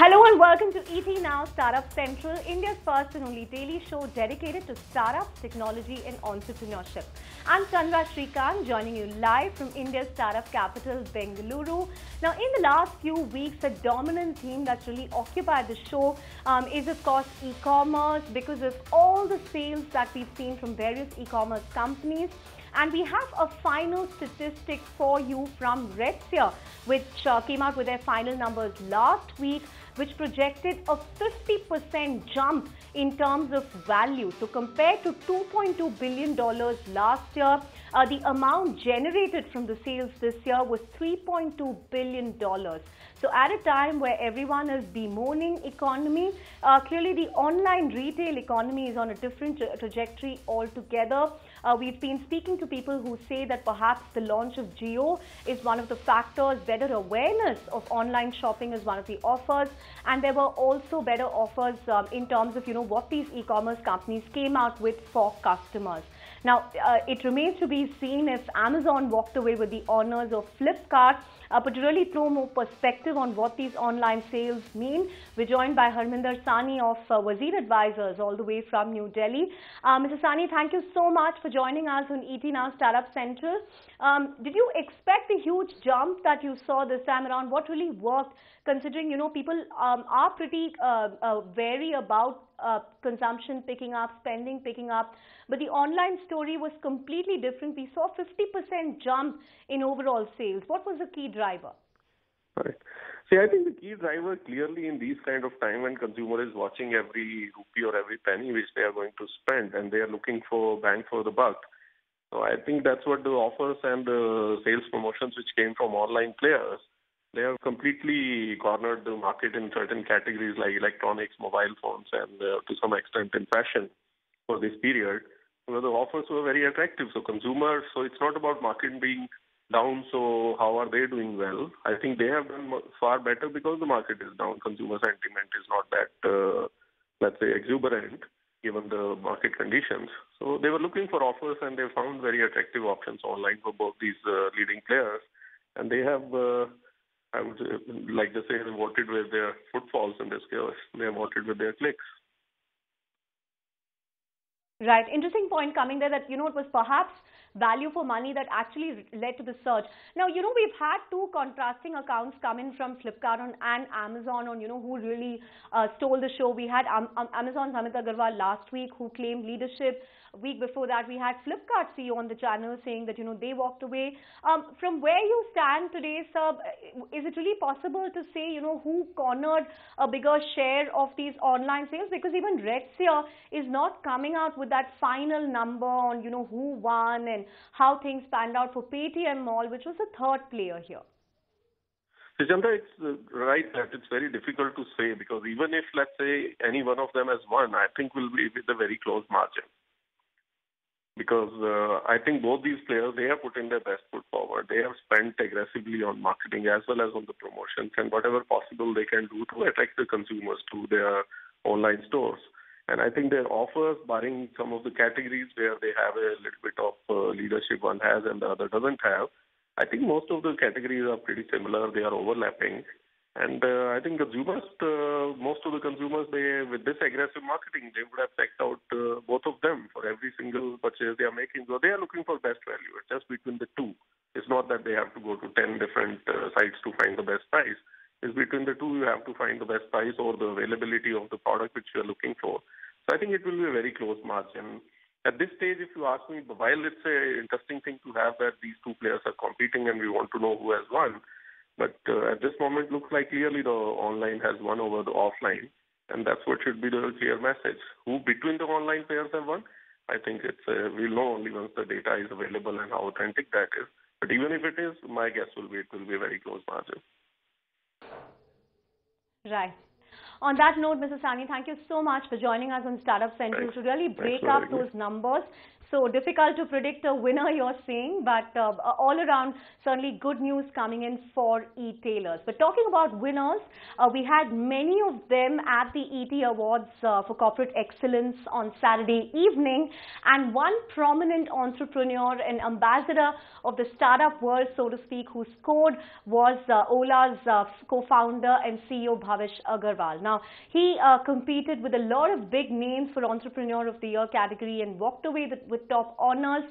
Hello and welcome to ET Now Startup Central, India's first and only daily show dedicated to startups, technology and entrepreneurship. I'm Chandra Srikanth, joining you live from India's startup capital, Bengaluru. Now, in the last few weeks, a dominant theme that's really occupied the show is, of course, e-commerce, because of all the sales that we've seen from various e-commerce companies. And we have a final statistic for you from Redseer, which came out with their final numbers last week, which projected a 50% jump in terms of value. So compared to $2.2 billion last year, the amount generated from the sales this year was $3.2 billion. So at a time where everyone is bemoaning economy, clearly the online retail economy is on a different trajectory altogether. We've been speaking to people who say that perhaps the launch of Jio is one of the factors, better awareness of online shopping is one of the offers, and there were also better offers in terms of, what these e-commerce companies came out with for customers. Now, it remains to be seen if Amazon walked away with the honors of Flipkart, but to really throw more perspective on what these online sales mean, we're joined by Harminder Sani of Wazir Advisors, all the way from New Delhi. Mr. Sani, thank you so much for joining us on ET Now Startup Central. Did you expect the huge jump that you saw this time around? What really worked, considering, people are pretty wary about consumption picking up, spending picking up, but the online story was completely different. We saw 50% jump in overall sales. What was the key driver? Right. See, I think the key driver clearly in these kind of time when consumer is watching every rupee or every penny which they are going to spend, and they are looking for bang for the buck. So I think that's what the offers and the sales promotions which came from online players, they have completely cornered the market in certain categories like electronics, mobile phones, and to some extent in fashion for this period. So the offers were very attractive. So consumers, so it's not about market being down, so how are they doing well? I think they have done far better because the market is down. Consumer sentiment is not that, let's say, exuberant given the market conditions. So they were looking for offers and they found very attractive options online for both these leading players. And they have, I would like to say, voted with their footfalls in this case. They have voted with their clicks. Right. Interesting point coming there that, it was perhaps value for money that actually led to the surge. Now, we've had two contrasting accounts come in from Flipkart and Amazon on, who really stole the show. We had Amazon's Avnish Aggarwal last week, who claimed leadership. A week before that, we had Flipkart CEO on the channel saying that, they walked away. From where you stand today, sir, is it really possible to say, who cornered a bigger share of these online sales? Because even Redseer is not coming out with that final number on, who won and how things panned out for Paytm Mall, which was the third player here. So, Chandra, it's right that it's very difficult to say, because even if, let's say, any one of them has won, I think will be with a very close margin. Because I think both these players, they have put in their best foot forward. They have spent aggressively on marketing as well as on the promotions and whatever possible they can do to attract the consumers to their online stores. And I think their offers, barring some of the categories where they have a little bit of leadership one has and the other doesn't have, I think most of the categories are pretty similar. They are overlapping. And I think consumers, most of the consumers, they with this aggressive marketing, they would have checked out both of them for every single purchase they are making. So they are looking for best value. It's just between the two. It's not that they have to go to 10 different sites to find the best price. It's between the two you have to find the best price or the availability of the product which you are looking for. So I think it will be a very close margin. At this stage, if you ask me, while it's an interesting thing to have that these two players are competing and we want to know who has won, but at this moment, looks like clearly the online has won over the offline, and that's what should be the clear message. Who between the online players have won? I think we'll know only once the data is available and how authentic that is. But even if it is, my guess will be it will be a very close margin. Right. On that note, Mr. Sani, thank you so much for joining us on Startup Central to really break up those numbers. So difficult to predict a winner, you're saying, but all around, certainly good news coming in for e-tailers. But talking about winners, we had many of them at the ET Awards for Corporate Excellence on Saturday evening, and one prominent entrepreneur and ambassador of the startup world, so to speak, who scored was Ola's co-founder and CEO Bhavish Aggarwal. Now, he competed with a lot of big names for Entrepreneur of the Year category and walked away with top honors.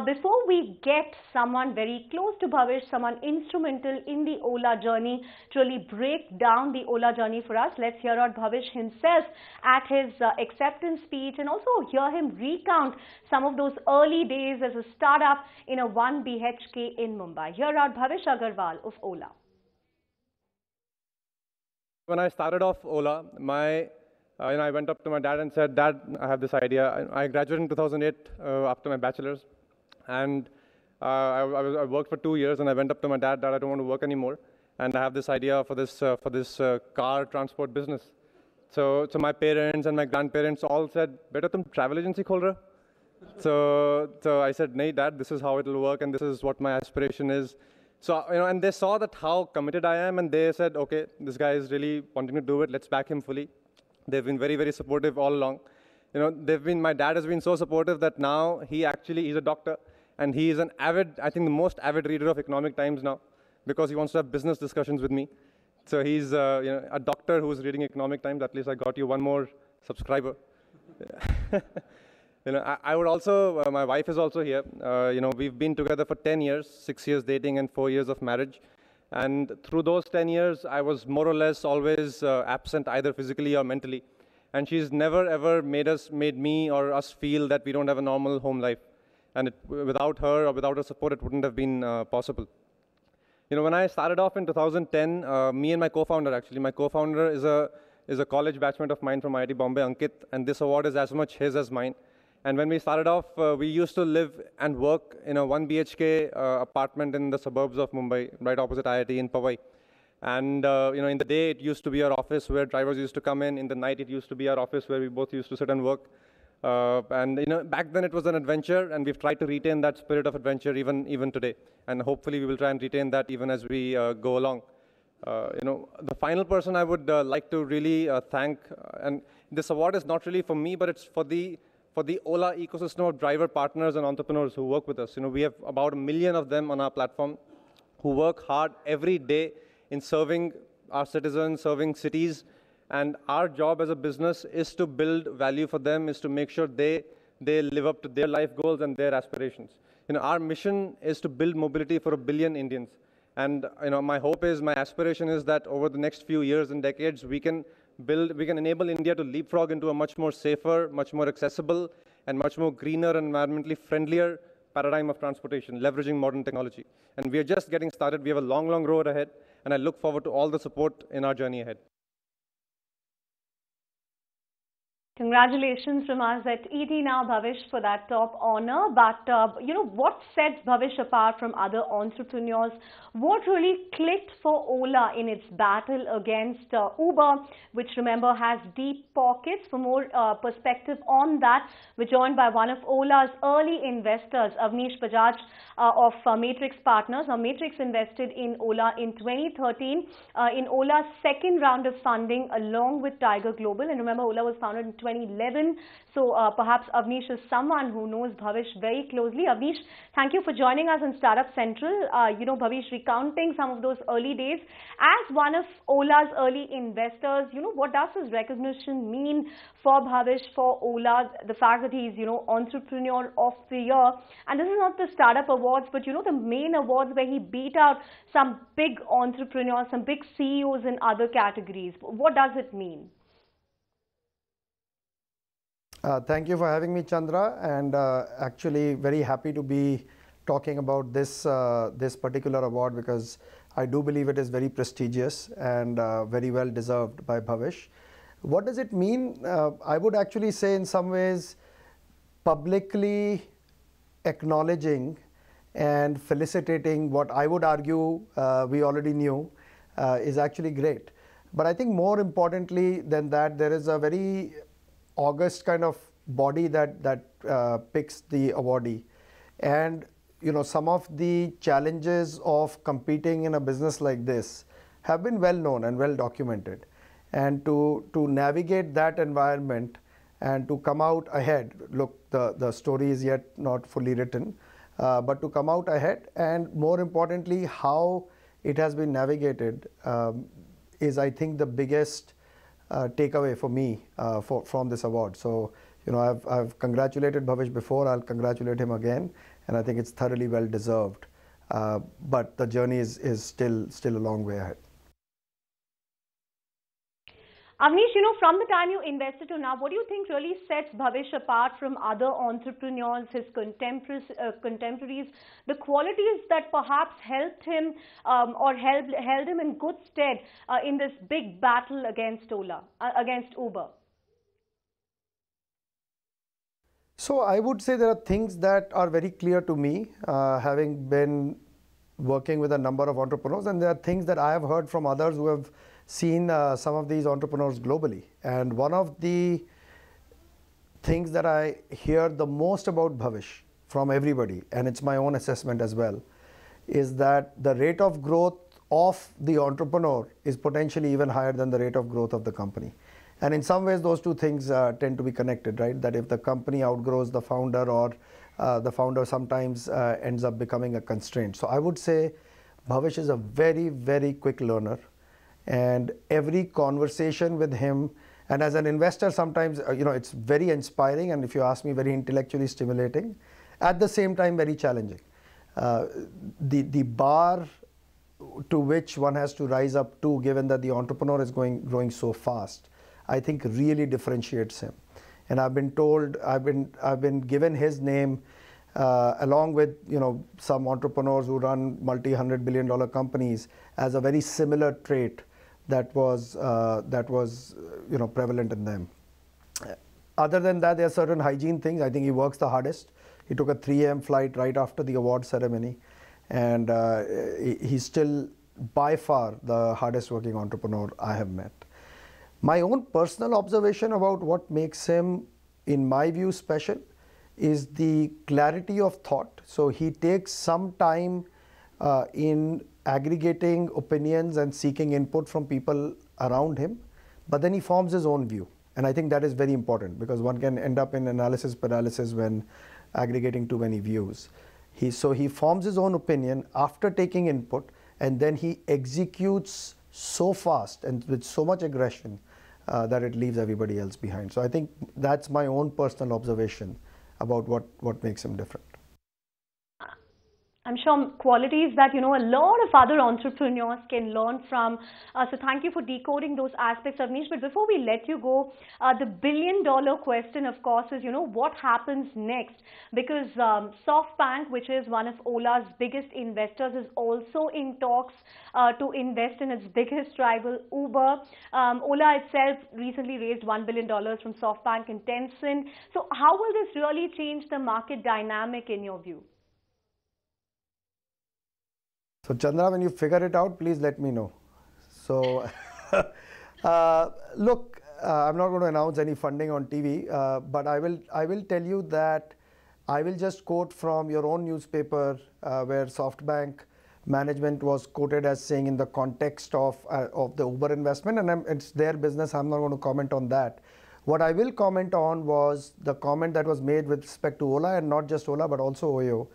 Before we get someone very close to Bhavish, someone instrumental in the Ola journey to really break down the Ola journey for us, let's hear out Bhavish himself at his acceptance speech and also hear him recount some of those early days as a startup in a 1 BHK in Mumbai. Hear out Bhavish Aggarwal of Ola. When I started off Ola, I went up to my dad and said, "Dad, I have this idea." I graduated in 2008 after my bachelor's, and I worked for 2 years. And I went up to my dad, "Dad, I don't want to work anymore, and I have this idea for this car transport business." So my parents and my grandparents all said, "Beta, tum travel agency khol rahe ho?" So I said, "Nahi, Dad, this is how it will work, and this is what my aspiration is." So, and they saw that how committed I am, and they said, "Okay, this guy is really wanting to do it. Let's back him fully." They've been very, very supportive all along. My dad has been so supportive that now he's a doctor, and he is an avid, I think the most avid reader of Economic Times now, because he wants to have business discussions with me. So he's, a doctor who's reading Economic Times. At least I got you one more subscriber. I would also, my wife is also here. We've been together for 10 years, 6 years dating and 4 years of marriage. And through those 10 years, I was more or less always absent either physically or mentally. And she's never ever made me or us feel that we don't have a normal home life. And without her or without her support, it wouldn't have been possible. When I started off in 2010, me and my co-founder is a college batchmate of mine from IIT Bombay, Ankit, and this award is as much his as mine. And when we started off, we used to live and work in a 1 BHK apartment in the suburbs of Mumbai, right opposite IIT in Powai. And in the day, it used to be our office where drivers used to come in. In the night, it used to be our office where we both used to sit and work. Back then it was an adventure, and we've tried to retain that spirit of adventure even today. And hopefully, we will try and retain that even as we go along. The final person I would like to really thank, and this award is not really for me, but it's for the Ola ecosystem of driver partners and entrepreneurs who work with us. We have about 1 million of them on our platform who work hard every day in serving our citizens, serving cities. And our job as a business is to build value for them, is to make sure they live up to their life goals and their aspirations. Our mission is to build mobility for 1 billion Indians. And my aspiration is that over the next few years and decades, we can enable India to leapfrog into a much more safer, much more accessible, and much more greener and environmentally friendlier paradigm of transportation, leveraging modern technology. And we are just getting started. We have a long, long road ahead, and I look forward to all the support in our journey ahead. Congratulations from us at ET Now, Bhavish, for that top honor. But, what sets Bhavish apart from other entrepreneurs? What really clicked for Ola in its battle against Uber, which, remember, has deep pockets? For more perspective on that, we're joined by one of Ola's early investors, Avnish Bajaj of Matrix Partners. Now, Matrix invested in Ola in 2013 in Ola's second round of funding along with Tiger Global. And remember, Ola was founded in 2011. So perhaps Avnish is someone who knows Bhavish very closely. Avnish, thank you for joining us on Startup Central. Bhavish, recounting some of those early days. As one of Ola's early investors, what does this recognition mean for Bhavish, for Ola? The fact that he's, Entrepreneur of the Year. And this is not the Startup Awards, but, the main awards where he beat out some big entrepreneurs, some big CEOs in other categories. What does it mean? Thank you for having me, Chandra, and actually very happy to be talking about this particular award, because I do believe it is very prestigious and very well deserved by Bhavish. What does it mean? I would actually say in some ways publicly acknowledging and felicitating what I would argue we already knew is actually great. But I think more importantly than that, there is a very august kind of body that picks the awardee, and some of the challenges of competing in a business like this have been well known and well documented, and to navigate that environment and to come out ahead. Look, the story is yet not fully written, but to come out ahead, and more importantly how it has been navigated, is I think the biggest takeaway for me from this award. So I've congratulated Bhavish before, I'll congratulate him again, and I think it's thoroughly well deserved, but the journey is still a long way ahead. Avnish, from the time you invested to now, what do you think really sets Bhavish apart from other entrepreneurs, his contemporaries, the qualities that perhaps helped him or held him in good stead in this big battle against Uber? So I would say there are things that are very clear to me, having been working with a number of entrepreneurs, and there are things that I have heard from others who have seen some of these entrepreneurs globally. And one of the things that I hear the most about Bhavish from everybody, and it's my own assessment as well, is that the rate of growth of the entrepreneur is potentially even higher than the rate of growth of the company. And in some ways those two things tend to be connected, right? That if the company outgrows the founder, or the founder sometimes ends up becoming a constraint. So I would say Bhavish is a very, very quick learner, and every conversation with him, and as an investor sometimes it's very inspiring, and if you ask me, very intellectually stimulating, at the same time very challenging. The bar to which one has to rise up to, given that the entrepreneur is growing so fast, I think really differentiates him. And I've been told, I've been given his name along with some entrepreneurs who run multi-$100 billion companies as a very similar trait that was prevalent in them. Other than that, there are certain hygiene things. I think he works the hardest. He took a 3 a.m. flight right after the award ceremony, and he's still by far the hardest working entrepreneur I have met. My own personal observation about what makes him, in my view, special is the clarity of thought. So he takes some time in aggregating opinions and seeking input from people around him, but then he forms his own view. And I think that is very important, because one can end up in analysis paralysis when aggregating too many views. So he forms his own opinion after taking input, and then he executes so fast and with so much aggression that it leaves everybody else behind. So I think that's my own personal observation about what makes him different. I'm sure qualities that, a lot of other entrepreneurs can learn from. So thank you for decoding those aspects, Avnish. But before we let you go, the billion-dollar question, of course, is, what happens next? Because SoftBank, which is one of Ola's biggest investors, is also in talks to invest in its biggest rival, Uber. Ola itself recently raised $1 billion from SoftBank and Tencent. So how will this really change the market dynamic in your view? So Chandra, when you figure it out, please let me know. So look, I'm not going to announce any funding on TV, but I will tell you that I will just quote from your own newspaper, where SoftBank management was quoted as saying, in the context of the Uber investment, and it's their business, I'm not going to comment on that. What I will comment on was the comment that was made with respect to Ola, and not just Ola but also OYO,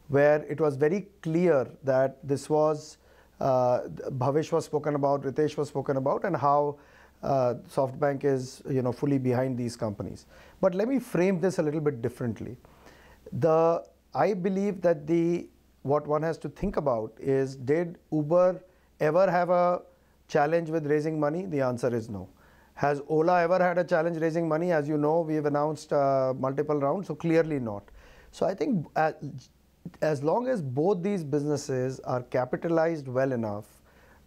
where it was very clear that this was, Bhavish was spoken about, Ritesh was spoken about, and how SoftBank is fully behind these companies. But let me frame this a little bit differently. I believe that what one has to think about is, did Uber ever have a challenge with raising money? The answer is no. Has Ola ever had a challenge raising money? As you know, we have announced multiple rounds, so clearly not. So I think as long as both these businesses are capitalized well enough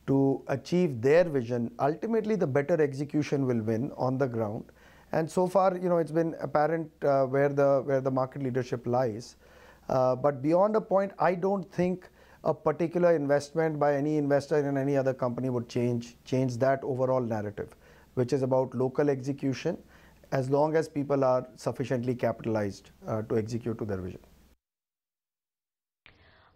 to achieve their vision, ultimately the better execution will win on the ground. And so far, it's been apparent where the market leadership lies. But beyond a point, I don't think a particular investment by any investor in any other company would change that overall narrative, which is about local execution as long as people are sufficiently capitalized to execute to their vision.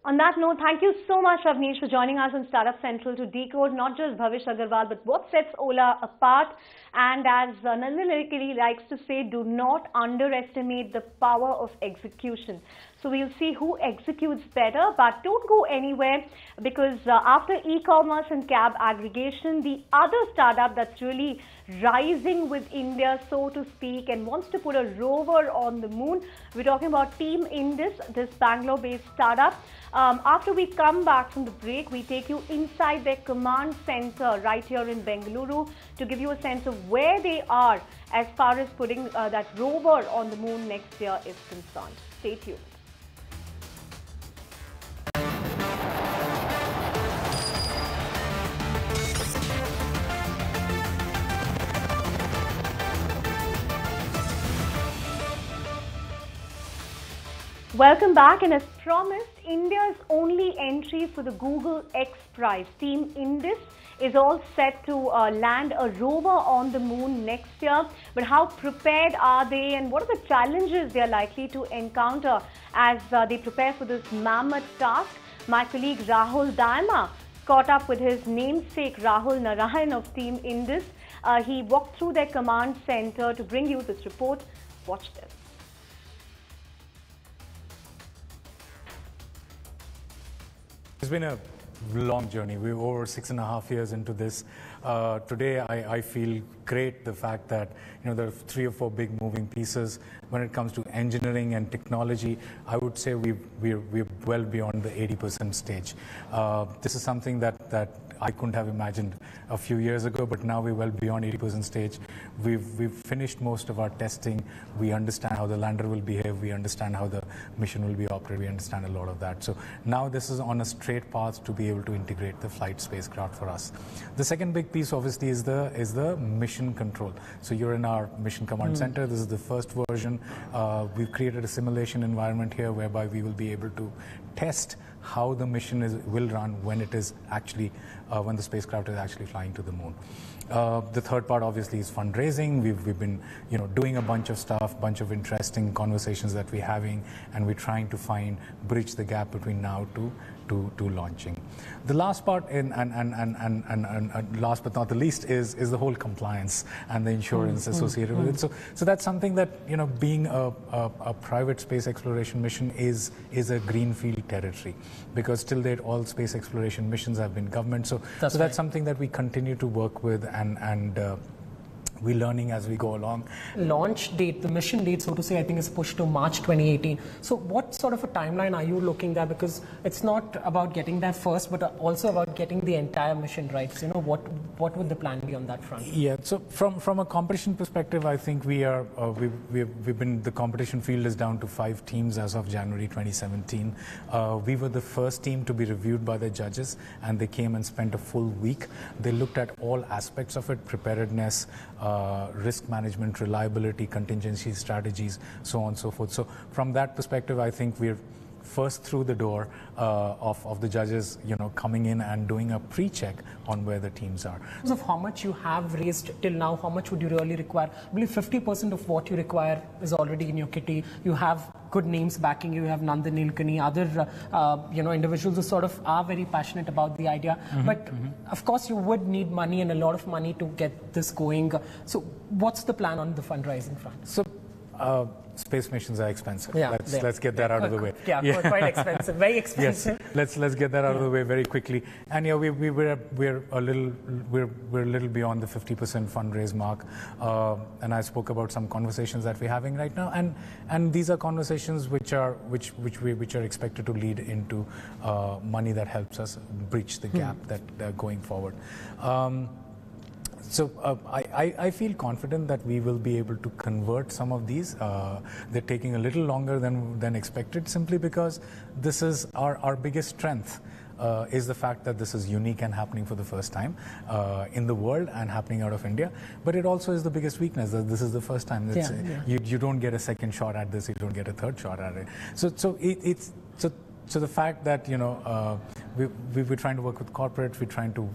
On that note, thank you so much, Avnish, for joining us on Startup Central to decode not just Bhavish Aggarwal, but what sets Ola apart. And as Nandan Nilekani likes to say, do not underestimate the power of execution. So we'll see who executes better, but don't go anywhere, because after e-commerce and cab aggregation, the other startup that's really rising with India, so to speak, and wants to put a rover on the moon, we're talking about Team Indus, this Bangalore-based startup. After we come back from the break, we take you inside their command center right here in Bengaluru to give you a sense of where they are as far as putting that rover on the moon next year is concerned. Stay tuned. Welcome back, and as promised, India's only entry for the Google XPrize, Team Indus, is all set to land a rover on the moon next year. But how prepared are they, and what are the challenges they are likely to encounter as they prepare for this mammoth task? My colleague Rahul Daima caught up with his namesake Rahul Narayan of Team Indus. He walked through their command center to bring you this report. Watch this. It's been a long journey. We're over 6.5 years into this. Today, I feel great the fact that there are 3 or 4 big moving pieces. When it comes to engineering and technology, I would say we're well beyond the 80% stage. This is something that I couldn't have imagined a few years ago, but now we're well beyond 80% stage. We've finished most of our testing. We understand how the lander will behave. We understand how the mission will be operated. We understand a lot of that. So now this is on a straight path to be able to integrate the flight spacecraft for us. The second big piece, obviously, is the mission control. So you're in our mission command center. This is the first version. We've created a simulation environment here whereby we will be able to test how the mission will run when it is actually when the spacecraft is actually flying to the moon. The third part obviously is fundraising. We've been doing a bunch of stuff, bunch of interesting conversations that we're having, and we're trying to bridge the gap between now to launching. The last part, and last but not the least, is the whole compliance and the insurance associated with it. So that's something that being a private space exploration mission is a greenfield territory, because till date all space exploration missions have been government. So that's something that we continue to work with, and we're learning as we go along. Launch date, the mission date, so to say, I think is pushed to March 2018. So what sort of a timeline are you looking at? Because it's not about getting there first, but also about getting the entire mission right. So, what would the plan be on that front? Yeah, so from a competition perspective, I think we've been, the competition field is down to 5 teams as of January 2017. We were the first team to be reviewed by the judges, and they came and spent a full week. They looked at all aspects of it: preparedness, risk management, reliability, contingency strategies, so on and so forth. So from that perspective, I think we're first through the door of the judges, coming in and doing a pre-check on where the teams are. In terms of how much you have raised till now, how much would you really require? I believe 50% of what you require is already in your kitty. You have good names backing you. You have Nandan Nilekani, other individuals who sort of are very passionate about the idea. But of course, you would need money, and a lot of money to get this going. So what's the plan on the fundraising front? So space missions are expensive. Yeah, let's get that out of the way. Yeah, quite expensive, very expensive. Yes, let's get that out of the way very quickly. And we're a little beyond the 50% fundraise mark. And I spoke about some conversations that we're having right now, and these are conversations which are expected to lead into money that helps us breach the gap that going forward. So I feel confident that we will be able to convert some of these. They're taking a little longer than expected, simply because this is our biggest strength. Is the fact that this is unique and happening for the first time in the world and happening out of India. But it also is the biggest weakness, that this is the first time. You don't get a second shot at this, you don't get a third shot at it. So So the fact that, we're trying to work with corporates, we're trying to,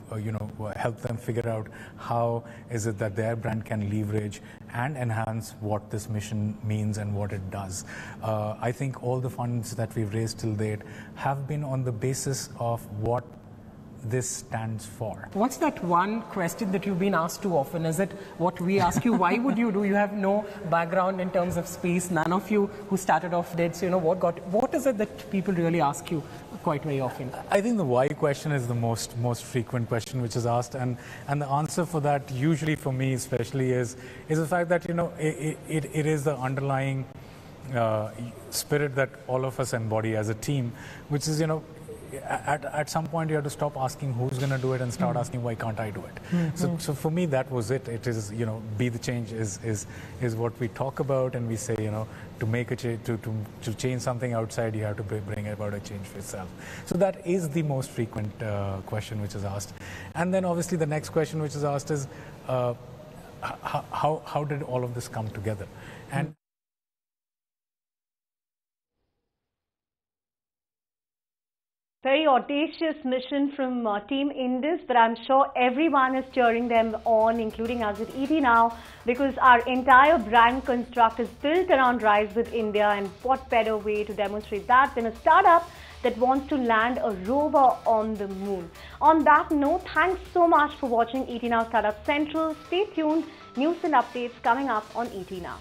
help them figure out how is it that their brand can leverage and enhance what this mission means and what it does. I think all the funds that we've raised till date have been on the basis of what this stands for. What's that one question that you've been asked too often? Is it what we ask you, why would you do? You have no background in terms of space. None of you who started off did. So, what is it that people really ask you quite very often? I think the why question is the most frequent question which is asked, and the answer for that usually for me especially is the fact that, it is the underlying spirit that all of us embody as a team, which is, at some point you have to stop asking who's going to do it and start asking why can't I do it. So for me that was it. It is, be the change is what we talk about, and we say, to make a change, to change something outside, you have to bring about a change for yourself. So that is the most frequent question which is asked. And then obviously the next question which is asked is how did all of this come together? And very audacious mission from Team Indus, but I'm sure everyone is cheering them on, including us at ET Now, because our entire brand construct is built around Rise with India, and what better way to demonstrate that than a startup that wants to land a rover on the moon. On that note, thanks so much for watching ET Now Startup Central. Stay tuned, news and updates coming up on ET Now.